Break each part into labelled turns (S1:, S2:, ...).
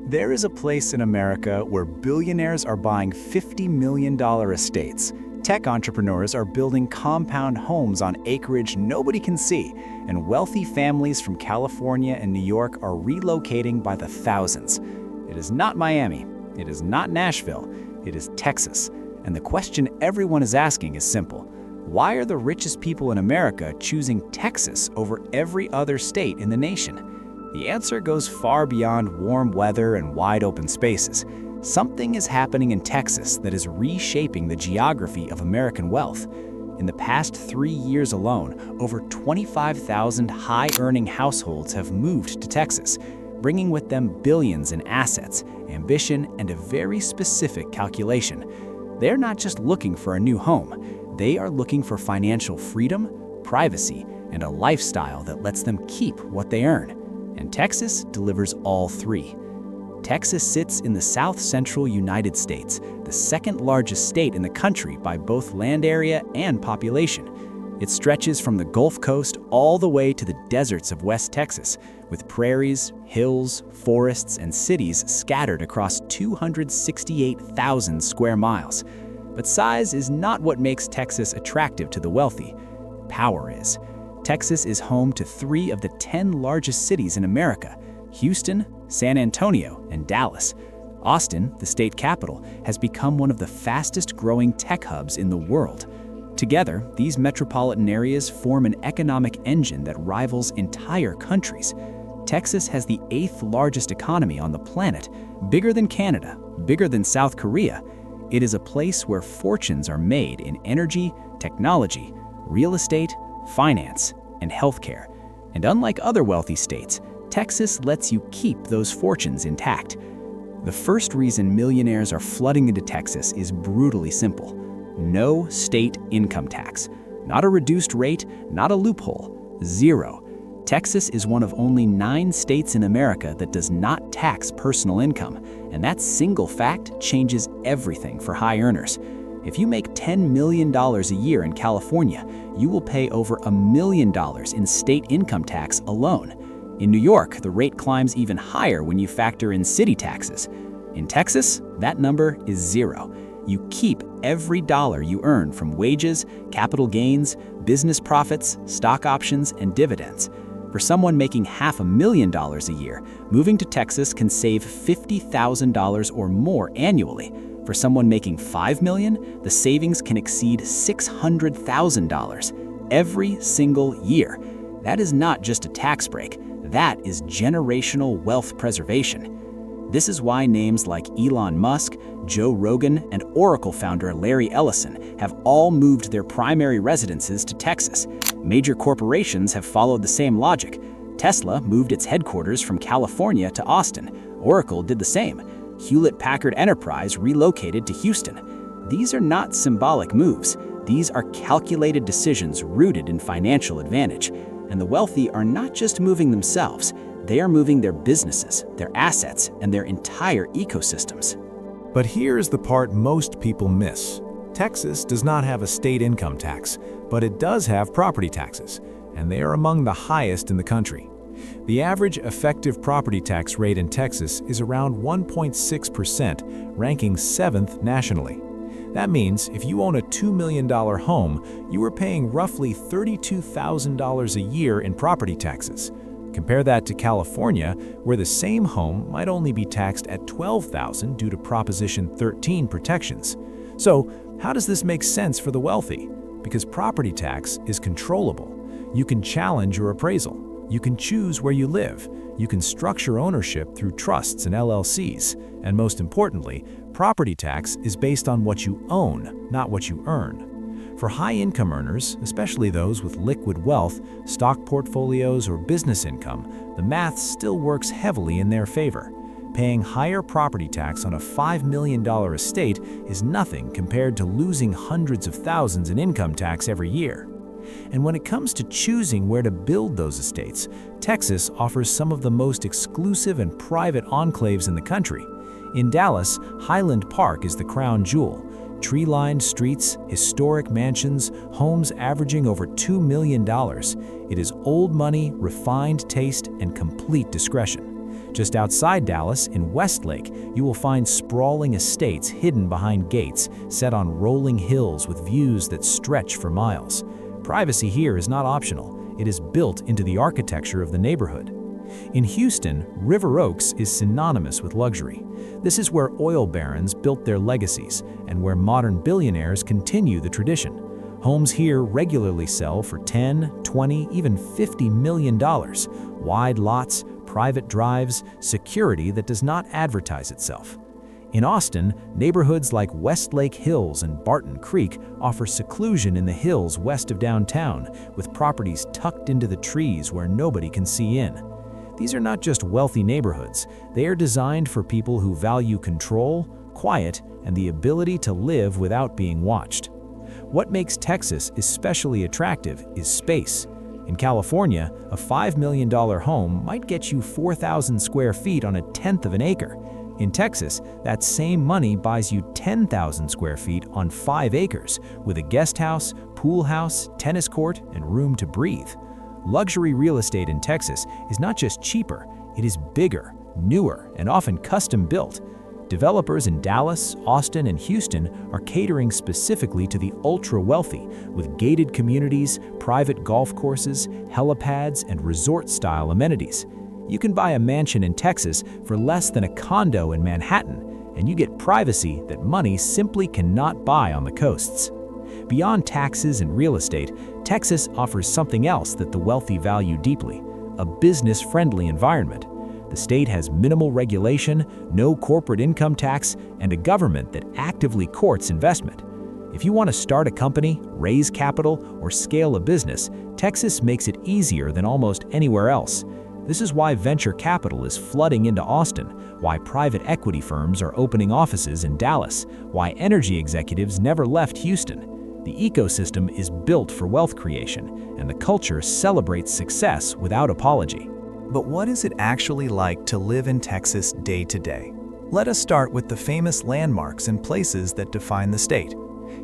S1: There is a place in America where billionaires are buying $50 million estates. Tech entrepreneurs are building compound homes on acreage nobody can see, and wealthy families from California and New York are relocating by the thousands. It is not Miami, it is not Nashville, it is Texas. And the question everyone is asking is simple. Why are the richest people in America choosing Texas over every other state in the nation? The answer goes far beyond warm weather and wide open spaces. Something is happening in Texas that is reshaping the geography of American wealth. In the past 3 years alone, over 25,000 high-earning households have moved to Texas, bringing with them billions in assets, ambition, and a very specific calculation. They're not just looking for a new home. They are looking for financial freedom, privacy, and a lifestyle that lets them keep what they earn. And Texas delivers all three. Texas sits in the south-central United States, the second largest state in the country by both land area and population. It stretches from the Gulf Coast all the way to the deserts of West Texas, with prairies, hills, forests, and cities scattered across 268,000 square miles. But size is not what makes Texas attractive to the wealthy. Power is. Texas is home to 3 of the 10 largest cities in America: Houston, San Antonio, and Dallas. Austin, the state capital, has become one of the fastest-growing tech hubs in the world. Together, these metropolitan areas form an economic engine that rivals entire countries. Texas has the 8th largest economy on the planet, bigger than Canada, bigger than South Korea. It is a place where fortunes are made in energy, technology, real estate, finance, and healthcare. And unlike other wealthy states, Texas lets you keep those fortunes intact. The first reason millionaires are flooding into Texas is brutally simple. No state income tax. Not a reduced rate, not a loophole. 0. Texas is one of only 9 states in America that does not tax personal income, and that single fact changes everything for high earners. If you make $10 million a year in California, you will pay over $1 million in state income tax alone. In New York, the rate climbs even higher when you factor in city taxes. In Texas, that number is 0. You keep every dollar you earn from wages, capital gains, business profits, stock options, and dividends. For someone making $500,000 a year, moving to Texas can save $50,000 or more annually. For someone making $5 million, the savings can exceed $600,000 every single year. That is not just a tax break, that is generational wealth preservation. This is why names like Elon Musk, Joe Rogan, and Oracle founder Larry Ellison have all moved their primary residences to Texas. Major corporations have followed the same logic. Tesla moved its headquarters from California to Austin. Oracle did the same. Hewlett-Packard Enterprise relocated to Houston. These are not symbolic moves. These are calculated decisions rooted in financial advantage. And the wealthy are not just moving themselves. They are moving their businesses, their assets, and their entire ecosystems.
S2: But here's the part most people miss. Texas does not have a state income tax, but it does have property taxes, and they are among the highest in the country. The average effective property tax rate in Texas is around 1.6%, ranking 7th nationally. That means if you own a $2 million home, you are paying roughly $32,000 a year in property taxes. Compare that to California, where the same home might only be taxed at $12,000 due to Proposition 13 protections. So, how does this make sense for the wealthy? Because property tax is controllable. You can challenge your appraisal. You can choose where you live. You can structure ownership through trusts and LLCs. And most importantly, property tax is based on what you own, not what you earn. For high-income earners, especially those with liquid wealth, stock portfolios, or business income, the math still works heavily in their favor. Paying higher property tax on a $5 million estate is nothing compared to losing hundreds of thousands in income tax every year. And when it comes to choosing where to build those estates, Texas offers some of the most exclusive and private enclaves in the country. In Dallas, Highland Park is the crown jewel. Tree-lined streets, historic mansions, homes averaging over $2 million. It is old money, refined taste, and complete discretion. Just outside Dallas, in Westlake, you will find sprawling estates hidden behind gates set on rolling hills with views that stretch for miles. Privacy here is not optional. It is built into the architecture of the neighborhood. In Houston, River Oaks is synonymous with luxury. This is where oil barons built their legacies and where modern billionaires continue the tradition. Homes here regularly sell for $10, $20, even $50 million. Wide lots, private drives, security that does not advertise itself. In Austin, neighborhoods like Westlake Hills and Barton Creek offer seclusion in the hills west of downtown, with properties tucked into the trees where nobody can see in. These are not just wealthy neighborhoods. They are designed for people who value control, quiet, and the ability to live without being watched. What makes Texas especially attractive is space. In California, a $5 million home might get you 4,000 square feet on a tenth of an acre. In Texas, that same money buys you 10,000 square feet on 5 acres, with a guest house, pool house, tennis court, and room to breathe. Luxury real estate in Texas is not just cheaper, it is bigger, newer, and often custom-built. Developers in Dallas, Austin, and Houston are catering specifically to the ultra-wealthy, with gated communities, private golf courses, helipads, and resort-style amenities. You can buy a mansion in Texas for less than a condo in Manhattan, and you get privacy that money simply cannot buy on the coasts. Beyond taxes and real estate, Texas offers something else that the wealthy value deeply: a business-friendly environment. The state has minimal regulation, no corporate income tax, and a government that actively courts investment. If you want to start a company, raise capital, or scale a business, Texas makes it easier than almost anywhere else. This is why venture capital is flooding into Austin, why private equity firms are opening offices in Dallas, why energy executives never left Houston. The ecosystem is built for wealth creation, and the culture celebrates success without apology.
S1: But what is it actually like to live in Texas day to day? Let us start with the famous landmarks and places that define the state.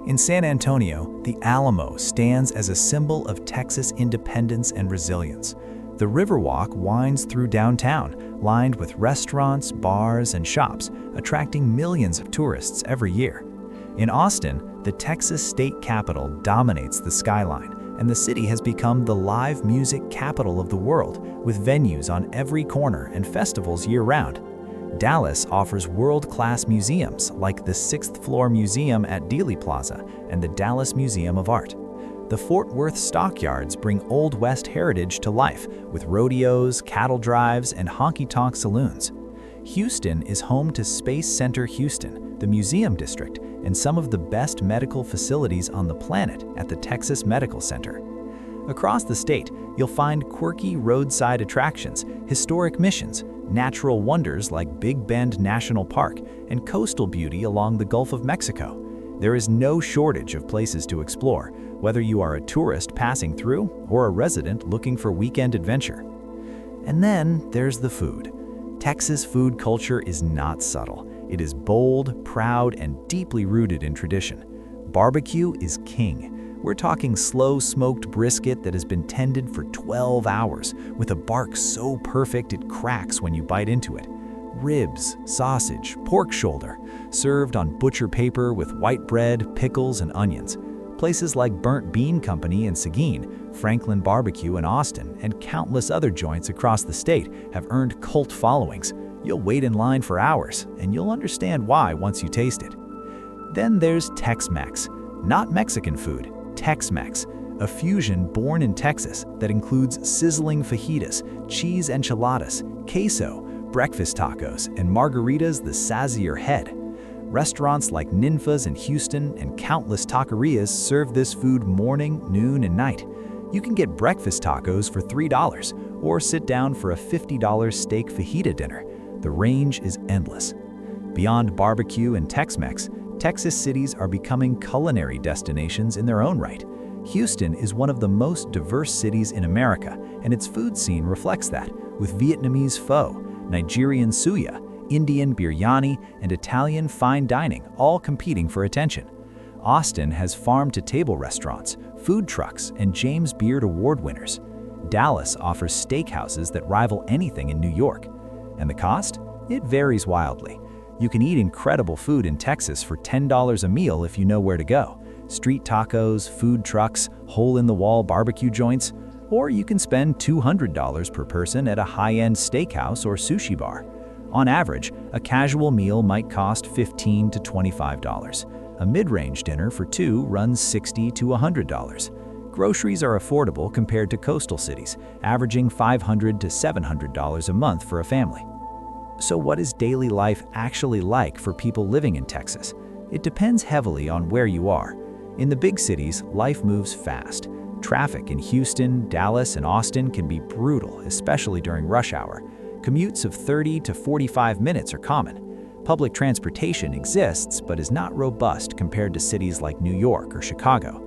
S1: In San Antonio, the Alamo stands as a symbol of Texas independence and resilience. The Riverwalk winds through downtown, lined with restaurants, bars, and shops, attracting millions of tourists every year. In Austin, the Texas state capitol dominates the skyline, and the city has become the live music capital of the world, with venues on every corner and festivals year-round. Dallas offers world-class museums like the 6th Floor Museum at Dealey Plaza and the Dallas Museum of Art. The Fort Worth stockyards bring Old West heritage to life, with rodeos, cattle drives, and honky-tonk saloons. Houston is home to Space Center Houston, the museum district, and some of the best medical facilities on the planet at the Texas Medical Center. Across the state, you'll find quirky roadside attractions, historic missions, natural wonders like Big Bend National Park, and coastal beauty along the Gulf of Mexico. There is no shortage of places to explore, whether you are a tourist passing through or a resident looking for weekend adventure. And then there's the food. Texas food culture is not subtle. It is bold, proud, and deeply rooted in tradition. Barbecue is king. We're talking slow-smoked brisket that has been tended for 12 hours, with a bark so perfect it cracks when you bite into it. Ribs, sausage, pork shoulder, served on butcher paper with white bread, pickles, and onions. Places like Burnt Bean Company in Seguin, Franklin Barbecue in Austin, and countless other joints across the state have earned cult followings. You'll wait in line for hours, and you'll understand why once you taste it. Then there's Tex-Mex. Not Mexican food, Tex-Mex, a fusion born in Texas that includes sizzling fajitas, cheese enchiladas, queso, breakfast tacos, and margaritas the size of your head. Restaurants like Ninfa's in Houston and countless taquerias serve this food morning, noon, and night. You can get breakfast tacos for $3 or sit down for a $50 steak fajita dinner. The range is endless. Beyond barbecue and Tex-Mex, Texas cities are becoming culinary destinations in their own right. Houston is one of the most diverse cities in America, and its food scene reflects that, with Vietnamese pho, Nigerian suya, Indian biryani, and Italian fine dining all competing for attention. Austin has farm-to-table restaurants, food trucks, and James Beard Award winners. Dallas offers steakhouses that rival anything in New York. And the cost? It varies wildly. You can eat incredible food in Texas for $10 a meal if you know where to go. Street tacos, food trucks, hole-in-the-wall barbecue joints, or you can spend $200 per person at a high-end steakhouse or sushi bar. On average, a casual meal might cost $15 to $25. A mid-range dinner for two runs $60 to $100. Groceries are affordable compared to coastal cities, averaging $500 to $700 a month for a family. So what is daily life actually like for people living in Texas? It depends heavily on where you are. In the big cities, life moves fast. Traffic in Houston, Dallas, and Austin can be brutal, especially during rush hour. Commutes of 30 to 45 minutes are common. Public transportation exists but is not robust compared to cities like New York or Chicago.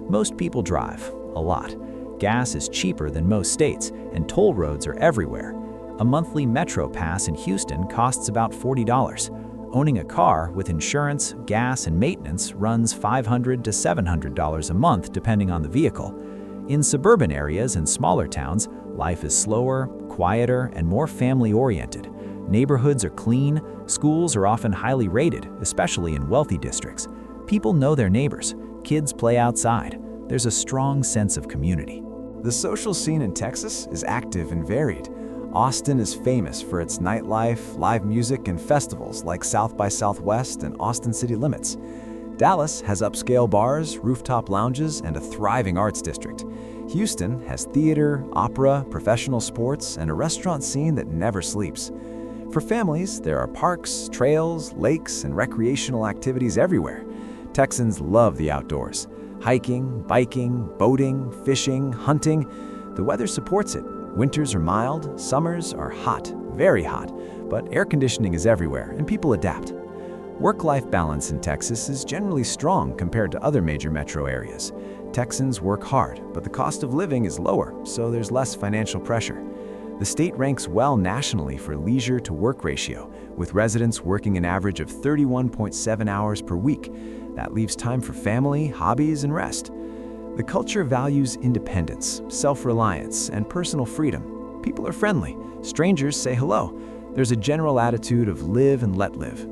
S1: Most people drive, a lot. Gas is cheaper than most states, and toll roads are everywhere. A monthly Metro pass in Houston costs about $40. Owning a car with insurance, gas, and maintenance runs $500 to $700 a month depending on the vehicle. In suburban areas and smaller towns, life is slower, quieter, and more family-oriented. Neighborhoods are clean, schools are often highly rated, especially in wealthy districts. People know their neighbors, kids play outside. There's a strong sense of community.
S2: The social scene in Texas is active and varied. Austin is famous for its nightlife, live music, and festivals like South by Southwest and Austin City Limits. Dallas has upscale bars, rooftop lounges, and a thriving arts district. Houston has theater, opera, professional sports, and a restaurant scene that never sleeps. For families, there are parks, trails, lakes, and recreational activities everywhere. Texans love the outdoors. Hiking, biking, boating, fishing, hunting. The weather supports it. Winters are mild, summers are hot, very hot, but air conditioning is everywhere and people adapt. Work-life balance in Texas is generally strong compared to other major metro areas. Texans work hard, but the cost of living is lower, so there's less financial pressure. The state ranks well nationally for leisure-to-work ratio, with residents working an average of 31.7 hours per week. That leaves time for family, hobbies, and rest. The culture values independence, self-reliance, and personal freedom. People are friendly. Strangers say hello. There's a general attitude of live and let live.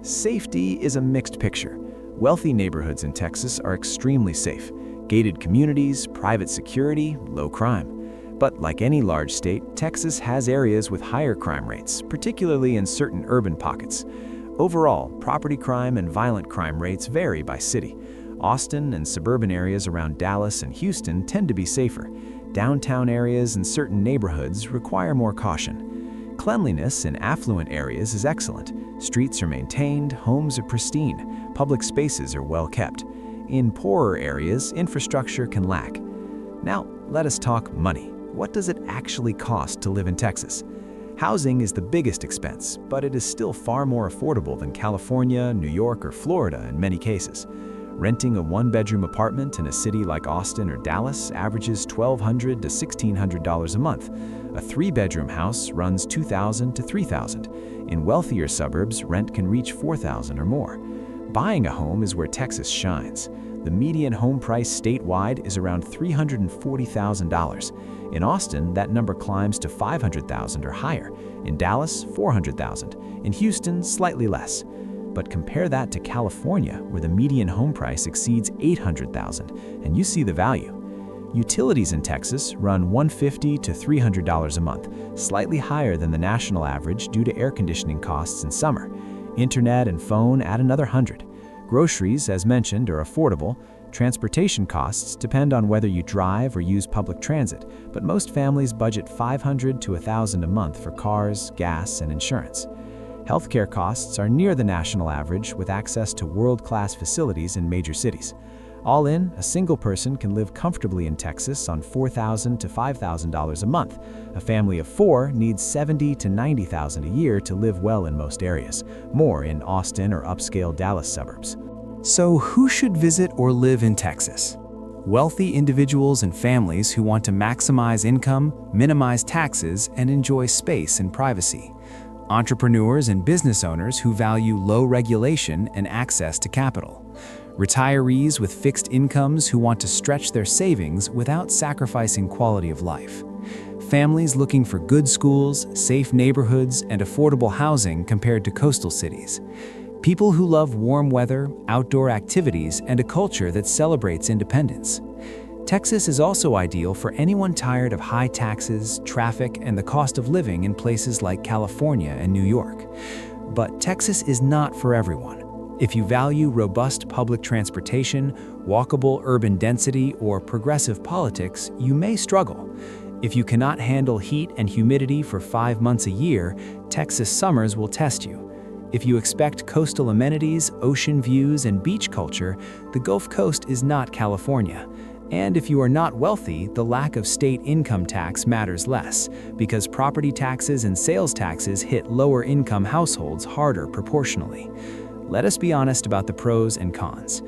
S2: Safety is a mixed picture. Wealthy neighborhoods in Texas are extremely safe. Gated communities, private security, low crime. But like any large state, Texas has areas with higher crime rates, particularly in certain urban pockets. Overall, property crime and violent crime rates vary by city. Austin and suburban areas around Dallas and Houston tend to be safer. Downtown areas and certain neighborhoods require more caution. Cleanliness in affluent areas is excellent. Streets are maintained, homes are pristine, public spaces are well kept. In poorer areas, infrastructure can lack. Now, let us talk money. What does it actually cost to live in Texas? Housing is the biggest expense, but it is still far more affordable than California, New York, or Florida in many cases. Renting a one-bedroom apartment in a city like Austin or Dallas averages $1,200 to $1,600 a month. A three-bedroom house runs $2,000 to $3,000. In wealthier suburbs, rent can reach $4,000 or more. Buying a home is where Texas shines. The median home price statewide is around $340,000. In Austin, that number climbs to $500,000 or higher. In Dallas, $400,000. In Houston, slightly less. But compare that to California, where the median home price exceeds $800,000, and you see the value. Utilities in Texas run $150 to $300 a month, slightly higher than the national average due to air conditioning costs in summer. Internet and phone add another $100. Groceries, as mentioned, are affordable. Transportation costs depend on whether you drive or use public transit, but most families budget $500 to $1,000 a month for cars, gas, and insurance. Healthcare costs are near the national average with access to world-class facilities in major cities. All in, a single person can live comfortably in Texas on $4,000 to $5,000 a month. A family of four needs $70,000 to $90,000 a year to live well in most areas, more in Austin or upscale Dallas suburbs.
S1: So who should visit or live in Texas? Wealthy individuals and families who want to maximize income, minimize taxes, and enjoy space and privacy. Entrepreneurs and business owners who value low regulation and access to capital. Retirees with fixed incomes who want to stretch their savings without sacrificing quality of life. families looking for good schools, safe neighborhoods, and affordable housing compared to coastal cities. People who love warm weather, outdoor activities, and a culture that celebrates independence. Texas is also ideal for anyone tired of high taxes, traffic, and the cost of living in places like California and New York. But Texas is not for everyone. If you value robust public transportation, walkable urban density, or progressive politics, you may struggle. If you cannot handle heat and humidity for 5 months a year, Texas summers will test you. If you expect coastal amenities, ocean views, and beach culture, the Gulf Coast is not California. And if you are not wealthy, the lack of state income tax matters less, because property taxes and sales taxes hit lower-income households harder proportionally. Let us be honest about the pros and cons.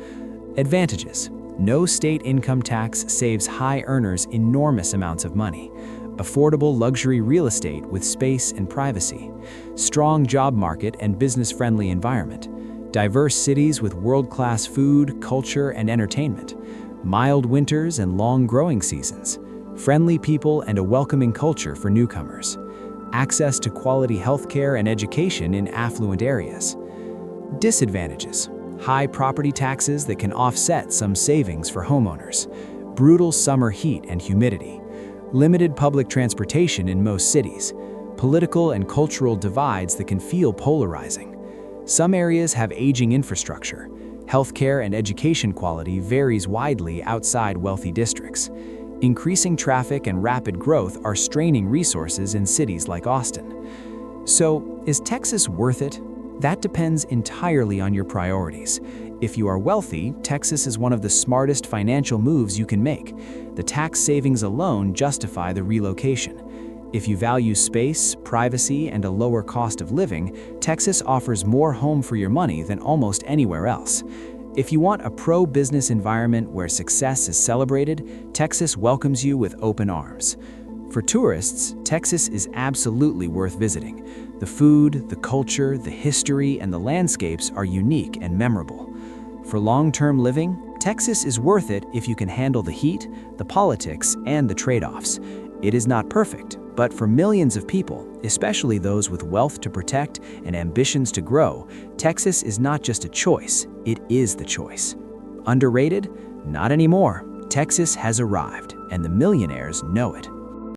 S1: Advantages. No state income tax saves high earners enormous amounts of money. Affordable luxury real estate with space and privacy. Strong job market and business-friendly environment. Diverse cities with world-class food, culture, and entertainment. Mild winters and long growing seasons. Friendly people and a welcoming culture for newcomers. Access to quality healthcare and education in affluent areas. Disadvantages. High property taxes that can offset some savings for homeowners. Brutal summer heat and humidity. Limited public transportation in most cities. Political and cultural divides that can feel polarizing. Some areas have aging infrastructure. Healthcare and education quality varies widely outside wealthy districts. Increasing traffic and rapid growth are straining resources in cities like Austin. So, is Texas worth it? That depends entirely on your priorities. If you are wealthy, Texas is one of the smartest financial moves you can make. The tax savings alone justify the relocation. If you value space, privacy, and a lower cost of living, Texas offers more home for your money than almost anywhere else. If you want a pro-business environment where success is celebrated, Texas welcomes you with open arms. For tourists, Texas is absolutely worth visiting. The food, the culture, the history, and the landscapes are unique and memorable. For long-term living, Texas is worth it if you can handle the heat, the politics, and the trade-offs. It is not perfect, but for millions of people, especially those with wealth to protect and ambitions to grow, Texas is not just a choice, it is the choice. Underrated? Not anymore. Texas has arrived, and the millionaires know it.